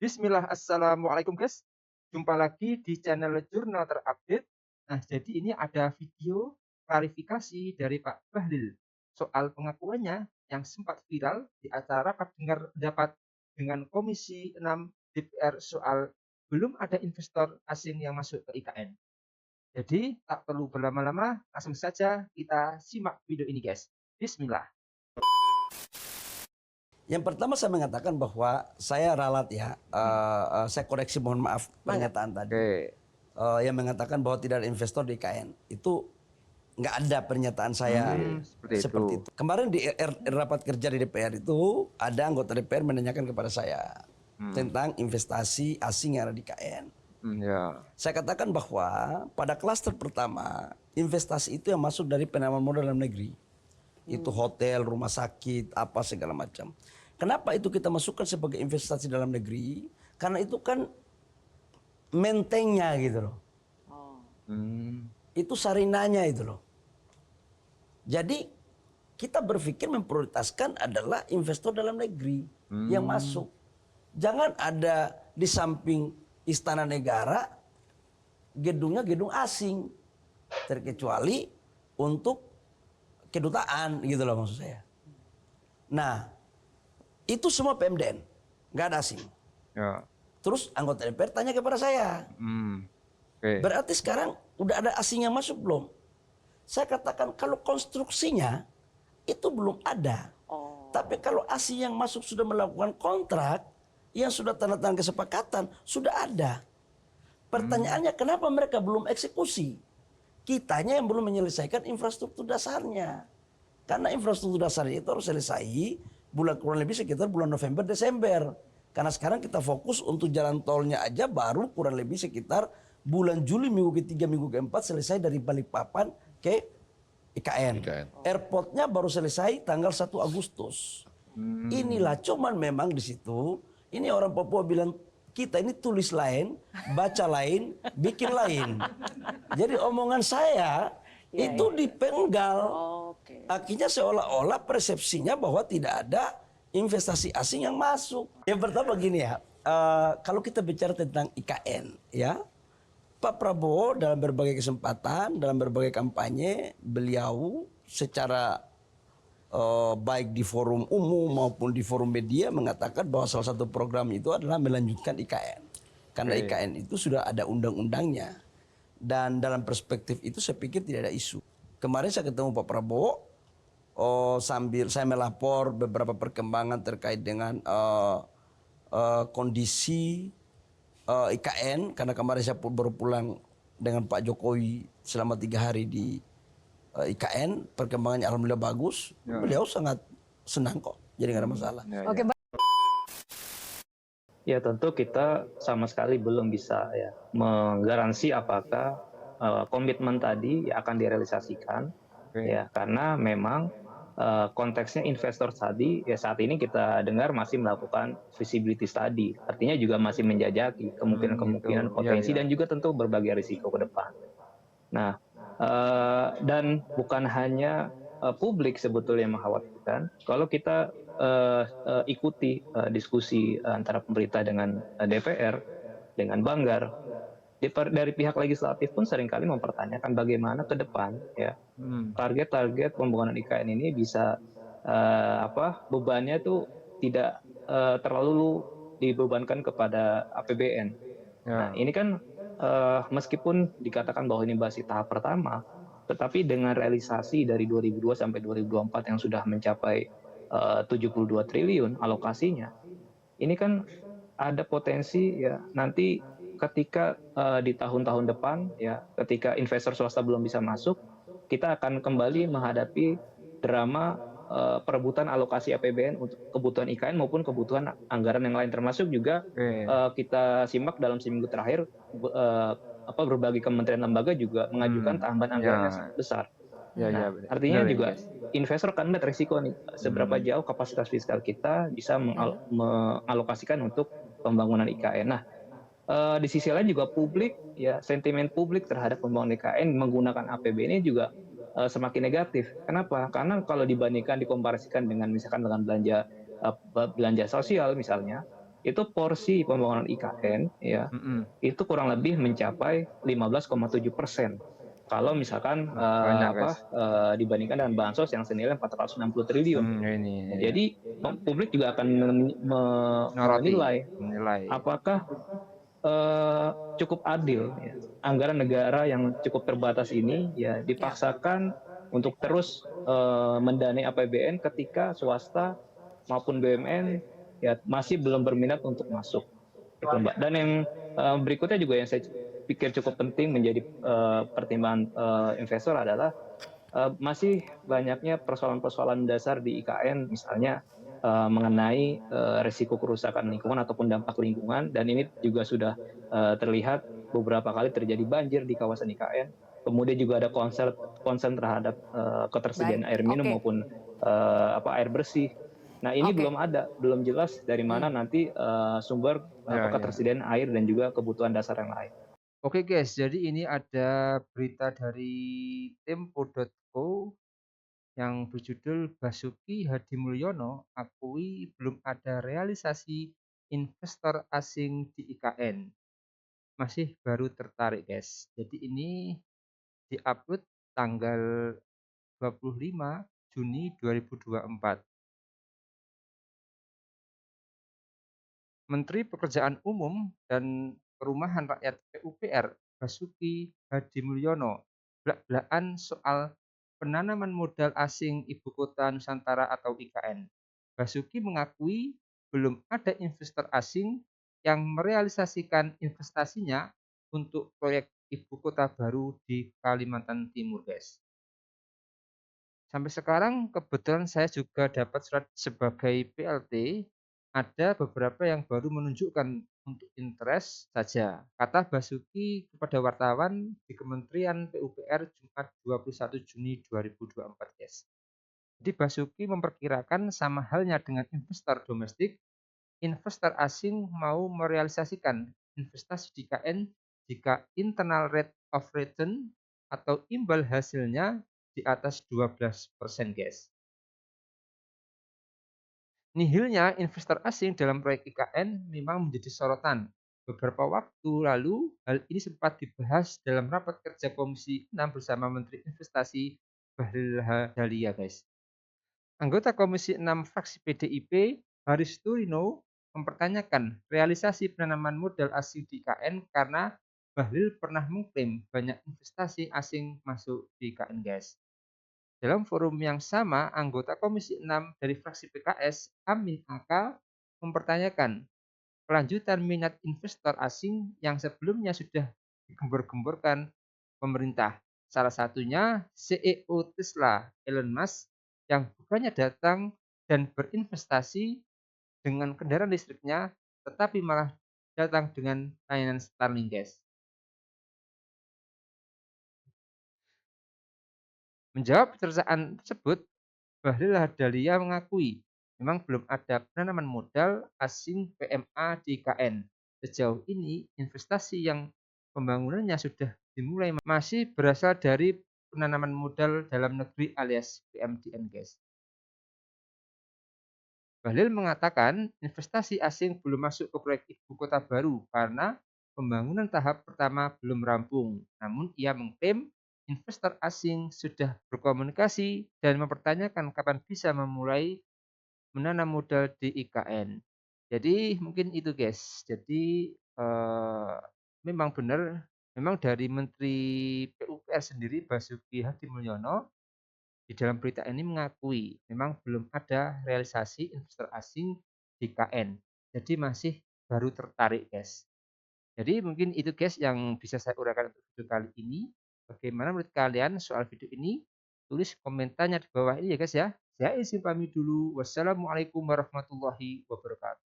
Bismillah, assalamualaikum guys. Jumpa lagi di channel Jurnal Terupdate. Nah, jadi ini ada video klarifikasi dari Pak Bahlil soal pengakuannya yang sempat viral di acara rapat dengar pendapat dengan Komisi 6 DPR soal belum ada investor asing yang masuk ke IKN. Jadi, tak perlu berlama-lama, langsung saja kita simak video ini guys. Bismillah. Yang pertama saya mengatakan bahwa saya ralat ya, saya koreksi mohon maaf pernyataan tadi. Yang mengatakan bahwa tidak ada investor di IKN. Itu nggak ada pernyataan saya seperti itu. Kemarin di rapat kerja di DPR itu ada anggota DPR menanyakan kepada saya tentang investasi asing yang ada di IKN. Saya katakan bahwa pada klaster pertama investasi itu yang masuk dari penanaman modal dalam negeri. Itu hotel, rumah sakit, apa segala macam. Kenapa itu kita masukkan sebagai investasi dalam negeri? Karena itu kan mentengnya gitu loh. Itu sarinanya itu loh. Jadi kita berpikir memprioritaskan adalah investor dalam negeri yang masuk. Jangan ada di samping istana negara, gedungnya gedung asing. Terkecuali untuk kedutaan gitu loh maksud saya. Nah, itu semua PMDN, nggak ada asing. Terus anggota DPR tanya kepada saya, berarti sekarang udah ada asing yang masuk belum? Saya katakan kalau konstruksinya itu belum ada. Tapi kalau asing yang masuk sudah melakukan kontrak, yang sudah tanda tangan kesepakatan, sudah ada. Pertanyaannya kenapa mereka belum eksekusi? Kitanya yang belum menyelesaikan infrastruktur dasarnya. Karena infrastruktur dasarnya itu harus selesai kurang lebih sekitar bulan November Desember. Karena sekarang kita fokus untuk jalan tolnya aja baru kurang lebih sekitar bulan Juli minggu ketiga minggu keempat selesai dari Balikpapan ke IKN. Airportnya baru selesai tanggal 1 Agustus. Inilah cuman memang di situ ini orang Papua bilang kita ini tulis lain, baca lain, bikin lain. Jadi omongan saya itu dipenggal. Akhirnya seolah-olah persepsinya bahwa tidak ada investasi asing yang masuk. Yang pertama gini ya, kalau kita bicara tentang IKN ya, Pak Prabowo dalam berbagai kesempatan, dalam berbagai kampanye, beliau secara baik di forum umum maupun di forum media mengatakan bahwa salah satu program itu adalah melanjutkan IKN. Karena IKN itu sudah ada undang-undangnya. Dan dalam perspektif itu saya pikir tidak ada isu. Kemarin saya ketemu Pak Prabowo, sambil saya melapor beberapa perkembangan terkait dengan kondisi IKN. Karena kemarin saya baru pulang dengan Pak Jokowi selama 3 hari di IKN. Perkembangannya alhamdulillah bagus. Beliau sangat senang kok, jadi nggak ada masalah. Ya tentu kita sama sekali belum bisa ya menggaransi apakah komitmen tadi akan direalisasikan ya karena memang konteksnya investor tadi ya saat ini kita dengar masih melakukan feasibility study, artinya juga masih menjajaki kemungkinan-kemungkinan potensi dan juga tentu berbagai risiko ke depan. Nah dan bukan hanya publik sebetulnya yang mengkhawatirkan kalau kita ikuti diskusi antara pemerintah dengan DPR, dengan Banggar, dari pihak legislatif pun seringkali mempertanyakan bagaimana ke depan ya target-target pembangunan IKN ini bisa bebannya itu tidak terlalu dibebankan kepada APBN. Nah ini kan meskipun dikatakan bahwa ini masih tahap pertama, tetapi dengan realisasi dari 2002 sampai 2024 yang sudah mencapai 72 triliun alokasinya, ini kan ada potensi ya nanti ketika di tahun-tahun depan ya ketika investor swasta belum bisa masuk, kita akan kembali menghadapi drama perebutan alokasi APBN untuk kebutuhan IKN maupun kebutuhan anggaran yang lain, termasuk juga kita simak dalam seminggu terakhir berbagai kementerian lembaga juga mengajukan tambahan anggaran yang sangat besar. Nah, artinya juga investor akan melihat risiko nih seberapa jauh kapasitas fiskal kita bisa mengalokasikan untuk pembangunan IKN. Nah, di sisi lain juga publik ya sentimen publik terhadap pembangunan IKN menggunakan APBN ini juga semakin negatif. Kenapa? Karena kalau dibandingkan dikomparasikan dengan misalkan dengan belanja sosial misalnya, itu porsi pembangunan IKN ya, Mhm. itu kurang lebih mencapai 15,7%. Kalau misalkan, Wah, banyak, Guys. dibandingkan dengan bansos yang senilai 460 triliun. Ini ya, Jadi publik juga akan nyoroti, menilai menilai. apakah cukup adil ya, anggaran negara yang cukup terbatas ini ya Ya. dipaksakan untuk terus mendanai APBN ketika swasta maupun BUMN ya masih belum berminat untuk masuk gitu Mbak. Dan yang berikutnya juga yang saya pikir cukup penting menjadi pertimbangan investor adalah masih banyaknya persoalan-persoalan dasar di IKN, misalnya mengenai resiko kerusakan lingkungan ataupun dampak lingkungan, dan ini juga sudah terlihat beberapa kali terjadi banjir di kawasan IKN. Kemudian juga ada concern terhadap Baik, ketersediaan air minum oke, maupun air bersih. Nah ini oke. belum ada, belum jelas dari Hmm. mana nanti sumber Ya, ya. ketersediaan air dan juga kebutuhan dasar yang lain. Oke, guys, jadi ini ada berita dari tempo.co yang berjudul Basuki Hadimulyono akui belum ada realisasi investor asing di IKN. Masih baru tertarik, guys. Jadi ini diupload tanggal 25 Juni 2024. Menteri Pekerjaan Umum dan Perumahan Rakyat PUPR Basuki Hadimulyono blak-blakan soal penanaman modal asing Ibu Kota Nusantara atau IKN. Basuki mengakui belum ada investor asing yang merealisasikan investasinya untuk proyek Ibu Kota baru di Kalimantan Timur, guys. Sampai sekarang kebetulan saya juga dapat surat sebagai PLT, ada beberapa yang baru menunjukkan untuk interest saja, kata Basuki kepada wartawan di Kementerian PUPR Jumat 21 Juni 2024, guys. Jadi Basuki memperkirakan sama halnya dengan investor domestik, investor asing mau merealisasikan investasi di KN jika internal rate of return atau imbal hasilnya di atas 12%, guys. Nihilnya investor asing dalam proyek IKN memang menjadi sorotan. Beberapa waktu lalu, hal ini sempat dibahas dalam rapat kerja Komisi 6 bersama Menteri Investasi Bahlil Lahadalia, guys. Anggota Komisi 6 fraksi PDIP, Haris Turino, mempertanyakan realisasi penanaman modal asing di IKN karena Bahlil pernah mengklaim banyak investasi asing masuk di IKN, guys. Dalam forum yang sama, anggota Komisi 6 dari fraksi PKS, Amin Aka, mempertanyakan kelanjutan minat investor asing yang sebelumnya sudah digembor-gemborkan pemerintah. Salah satunya CEO Tesla, Elon Musk, yang bukannya datang dan berinvestasi dengan kendaraan listriknya, tetapi malah datang dengan layanan Starlink, guys. Menjawab pertanyaan tersebut, Bahlil Lahadalia mengakui memang belum ada penanaman modal asing PMA di IKN. Sejauh ini investasi yang pembangunannya sudah dimulai masih berasal dari penanaman modal dalam negeri alias PMDN, guys. Bahlil mengatakan investasi asing belum masuk ke proyek ibu kota baru karena pembangunan tahap pertama belum rampung. Namun ia mengklaim investor asing sudah berkomunikasi dan mempertanyakan kapan bisa memulai menanam modal di IKN. Jadi mungkin itu, guys. Jadi memang benar, memang dari Menteri PUPR sendiri Basuki Hadimulyono di dalam berita ini mengakui memang belum ada realisasi investor asing di KN. Jadi masih baru tertarik, guys. Jadi mungkin itu, guys, yang bisa saya uraikan untuk video kali ini. Bagaimana menurut kalian soal video ini? Tulis komentarnya di bawah ini ya, guys ya. Saya izin pamit dulu. Wassalamualaikum warahmatullahi wabarakatuh.